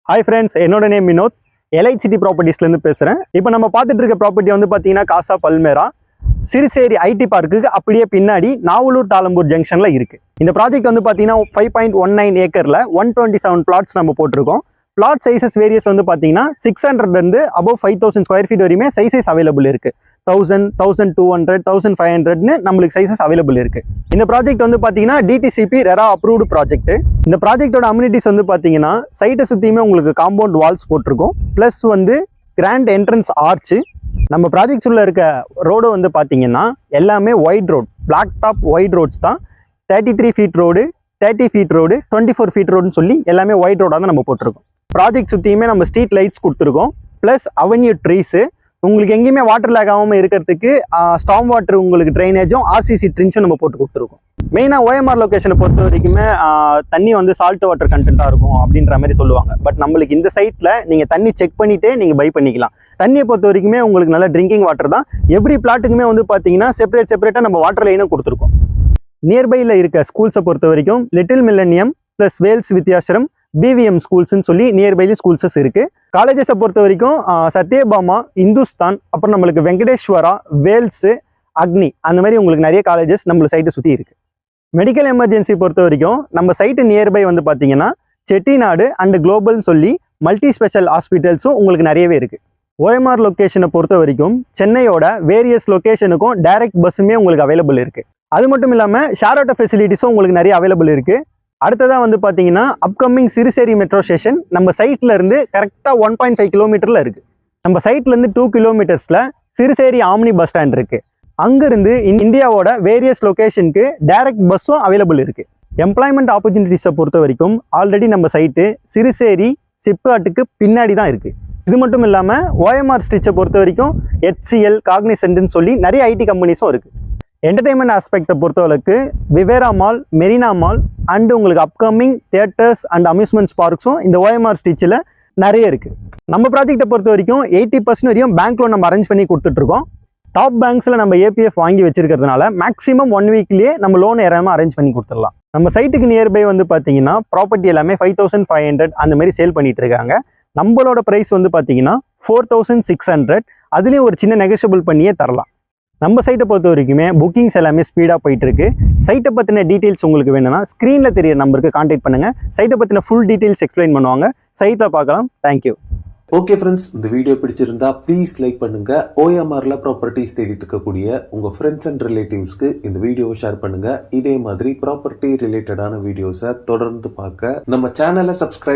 Hi friends, என்னோட name Vinod. Elite city ப்ராப்பர்ட்டிஸ்லேருந்து பேசுகிறேன். இப்போ நம்ம பார்த்துட்டு இருக்க ப்ராப்பர்ட்டி வந்து பார்த்தீங்கன்னா காசா பல்மேரா சிறுசேரி ஐடி பார்க்குக்கு அப்படியே பின்னாடி நாவலூர் தாளம்பூர் ஜங்ஷனில் இருக்குது. இந்த ப்ராஜெக்ட் வந்து பார்த்தீங்கன்னா 5.19 ஏக்கரில் 127 பிளாட்ஸ் நம்ம போட்டிருக்கோம். பிளாட் சைஸஸ் வேரியஸ் வந்து பார்த்தீங்கன்னா 600 above 5000 ஸ்கொயர் ஃபீட் வரையுமே சைஸஸ் அவைலபிள் இருக்குது. 1000, 1200, 1500 நம்மளுக்கு சைஸஸ் அவைலபிள் இருக்குது. இந்த ப்ராஜெக்ட் வந்து பார்த்தீங்கன்னா டிடிசிபி ரெரா அப்ரூவ்டு ப்ராஜெக்ட். இந்த ப்ராஜெக்டோட அம்யூனிட்டிஸ் வந்து பார்த்தீங்கன்னா சைட்டை சுற்றியுமே உங்களுக்கு காம்பவுண்ட் வால்ஸ் போட்டிருக்கோம். ப்ளஸ் வந்து கிராண்ட் என்ட்ரன்ஸ் ஆர்ச்சு. நம்ம ப்ராஜெக்ட்ஸ் உள்ள இருக்க ரோடு வந்து பார்த்தீங்கன்னா எல்லாமே white road, black top white roads தான். 33 feet road, 30 feet road, 24 feet ரோடுன்னு சொல்லி எல்லாமே ஒயிட் ரோடாக தான் நம்ம போட்டிருக்கோம். ப்ராஜெக்ட் சுற்றியுமே நம்ம ஸ்ட்ரீட் லைட்ஸ் கொடுத்துருக்கோம். Plus avenue trees. உங்களுக்கு எங்கேயுமே வாட்டர் லேக் ஆகாமல் இருக்கிறதுக்கு ஸ்டாம் வாட்டர் உங்களுக்கு ட்ரைனேஜும் ஆர்சிசி ட்ரின்ச்சும் நம்ம போட்டு கொடுத்துருக்கோம். மெயினாக ஓஎம்ஆர் லொக்கேஷனை பொறுத்த வரைக்குமே தண்ணி வந்து சால்ட் வாட்டர் கண்டென்ட்டாக இருக்கும் அப்படின்ற மாதிரி சொல்லுவாங்க. பட் நம்மளுக்கு இந்த சைட்டில் நீங்கள் தண்ணி செக் பண்ணிவிட்டு நீங்கள் பை பண்ணிக்கலாம். தண்ணியை பொறுத்த வரைக்குமே உங்களுக்கு நல்ல ட்ரிங்கிங் வாட்டர் தான். எவ்ரி பிளாட்டுக்குமே வந்து பார்த்தீங்கன்னா செப்பரேட்டாக நம்ம வாட்டர் லைனும் கொடுத்துருக்கோம். நியர்பையில் இருக்க ஸ்கூல்ஸை பொறுத்த வரைக்கும் little millennium plus Vels Vidyashram, PVM ஸ்கூல்ஸ்ன்னு சொல்லி நியர்பைலி ஸ்கூல்ஸஸ் இருக்குது. காலேஜஸை பொறுத்த வரைக்கும் சத்யபாமா, இந்துஸ்தான், அப்புறம் நம்மளுக்கு வெங்கடேஸ்வரா, வேல்ஸு, அக்னி, அந்த மாதிரி உங்களுக்கு நிறைய காலேஜஸ் நம்மள சைட்டை சுற்றி இருக்குது. மெடிக்கல் எமர்ஜென்சி பொறுத்த வரைக்கும் நம்ம சைட்டு நியர்பை வந்து பார்த்தீங்கன்னா செட்டிநாடு அண்ட் குளோபல்னு சொல்லி மல்டி ஸ்பெஷல் ஹாஸ்பிட்டல்ஸும் உங்களுக்கு நிறையவே இருக்குது. ஓஎம்ஆர் லொக்கேஷனை பொறுத்த வரைக்கும் சென்னையோட வேரியஸ் லொக்கேஷனுக்கும் டைரக்ட் பஸ்ஸுமே உங்களுக்கு அவைலபிள் இருக்குது. அது மட்டும் இல்லாமல் ஷேர் ஆட்டோ ஃபெசிலிட்டிஸும் உங்களுக்கு நிறைய அவைலபிள் இருக்குது. அடுத்ததாக வந்து பார்த்தீங்கன்னா அப்கமிங் சிறுசேரி மெட்ரோ ஸ்டேஷன் நம்ம சைட்ல இருந்து கரெக்டாக 1.5 கிலோமீட்டரில் இருக்குது. நம்ம சைட்லேருந்து 2 கிலோமீட்டர்ஸில் சிறுசேரி ஆம்னி பஸ் ஸ்டாண்ட் இருக்குது. அங்கேருந்து இந்தியாவோட வேரியஸ் லொக்கேஷனுக்கு டைரக்ட் பஸ்ஸும் அவைலபிள் இருக்குது. எம்ப்ளாய்மெண்ட் ஆப்பர்ச்சுனிட்டிஸை பொறுத்த வரைக்கும் ஆல்ரெடி நம்ம சைட்டு சிறுசேரி சிப்காட்டுக்கு பின்னாடி தான் இருக்குது. இது மட்டும் இல்லாமல் ஓஎம்ஆர் ஸ்ட்ரீட்ஸை பொறுத்த வரைக்கும் HCL, காக்னிசென்ட்னு சொல்லி நிறைய ஐடி கம்பெனிஸும் இருக்குது. என்டர்டைன்மெண்ட் ஆஸ்பெக்டை பொறுத்தவரைக்கு Vivira mall, Marina mall and உங்களுக்கு அப்கமிங் தியேட்டர்ஸ் அண்ட் அம்யூஸ்மெண்ட்ஸ் பார்க்ஸும் இந்த ஓஎம்ஆர் ஸ்ட்ரீட்ஸில் நிறைய இருக்குது. நம்ம ப்ராஜெக்டை பொறுத்த வரைக்கும் 80% வரையும் பேங்க் லோன் நம்ம அரேஞ்ச் பண்ணி கொடுத்துட்ருக்கோம். டாப் பேங்க்ஸில் நம்ம APF வாங்கி வச்சிருக்கிறதுனால மேக்ஸிமம் 1 வீக்லேயே நம்ம லோன் ஏறாமல் அரேஞ்ச் பண்ணி கொடுத்துடலாம். நம்ம சைட்டுக்கு நியர்பை வந்து பார்த்தீங்கன்னா ப்ராப்பர்ட்டி எல்லாமே 5500 அந்த மாதிரி சேல் பண்ணிட்டு இருக்காங்க. நம்மளோட ப்ரைஸ் வந்து பார்த்தீங்கன்னா 4600. அதுலேயும் ஒரு சின்ன நெகோஷியபிள் பண்ணியே தரலாம். நம்ம சைட்டை பொறுத்த வரைக்குமே புக்கிங்ஸ் எல்லாமே ஸ்பீடாக போயிட்டு இருக்கு. சைட்டை பற்றின டீட்டெயில்ஸ் உங்களுக்கு வேணும்னா ஸ்க்ரீனில் தெரிய நம்பருக்கு கான்டாக்ட் பண்ணுங்கள். சைட்டை பற்றின ஃபுல் டீட்டெயில்ஸ் எக்ஸ்பிளைன் பண்ணுவாங்க. சைட்டில் பார்க்கலாம். தேங்க்யூ. ஓகே ஃப்ரெண்ட்ஸ், இந்த வீடியோ பிடிச்சிருந்தா ப்ளீஸ் லைக் பண்ணுங்க. ஓஎம்ஆர்ல ப்ராப்பர்ட்டிஸ் தேடிட்டு இருக்கக்கூடிய உங்க ஃப்ரெண்ட்ஸ் அண்ட் ரிலேட்டிவ்ஸ்க்கு இந்த வீடியோவை ஷேர் பண்ணுங்க. இதே மாதிரி ப்ராப்பர்ட்டி ரிலேட்டடான வீடியோஸை தொடர்ந்து பார்க்க நம்ம சேனலை சப்ஸ்கிரைப்